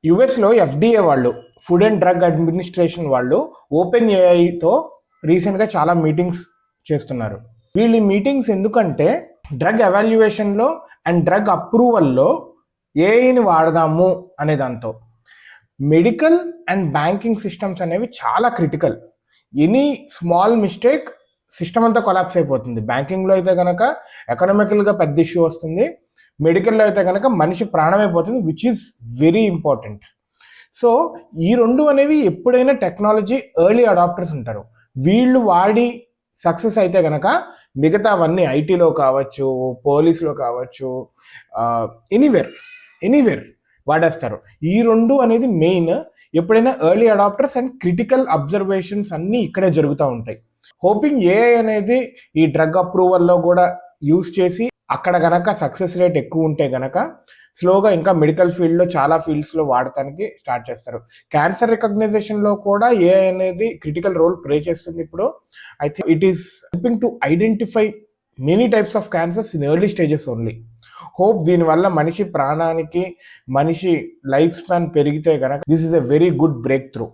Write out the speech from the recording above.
యుఎస్లో ఎఫ్డిఏ వాళ్ళు, food and drug administration వాళ్ళు ఓపెన్ ఏఐతో రీసెంట్గా చాలా మీటింగ్స్ చేస్తున్నారు. వీళ్ళు ఈ మీటింగ్స్ ఎందుకంటే డ్రగ్ ఎవాల్యుయేషన్లో అండ్ డ్రగ్ అప్రూవల్లో ఏఐని వాడదాము అనే దాంతో. మెడికల్ అండ్ బ్యాంకింగ్ సిస్టమ్స్ అనేవి చాలా critical. Any small mistake system అంతా కొలాప్స్ అయిపోతుంది. బ్యాంకింగ్లో అయితే కనుక ఎకనామికల్గా పెద్ద ఇష్యూ వస్తుంది, మెడికల్లో అయితే కనుక మనిషి ప్రాణం అయిపోతుంది, which is very important. So ఈ రెండు అనేవి ఎప్పుడైనా టెక్నాలజీ ఎర్లీ అడాప్టర్స్ ఉంటారు. వీళ్ళు వాడి సక్సెస్ అయితే కనుక మిగతావన్నీ ఐటీలో కావచ్చు, పోలీసులో కావచ్చు, ఎనీవేర్ వాడేస్తారు. ఈ రెండు అనేది మెయిన్. ఎప్పుడైనా early adapters and critical observations అన్నీ ఇక్కడే జరుగుతూ ఉంటాయి. హోపింగ్ ఏఐ అనేది ఈ డ్రగ్ అప్రూవల్లో కూడా యూస్ చేసి అక్కడ గనక సక్సెస్ రేట్ ఎక్కువ ఉంటే గనక స్లోగా ఇంకా మెడికల్ ఫీల్డ్లో చాలా ఫీల్డ్స్లో వాడటానికి స్టార్ట్ చేస్తారు. క్యాన్సర్ రికగ్నైజేషన్లో కూడా ఏఐ అనేది క్రిటికల్ రోల్ ప్లే చేస్తుంది ఇప్పుడు. I think it is helping to identify many types of cancers in early stages only. Hope దీనివల్ల మనిషి ప్రాణానికి, మనిషి లైఫ్ స్పాన్ పెరిగితే కనుక this is a very good break through.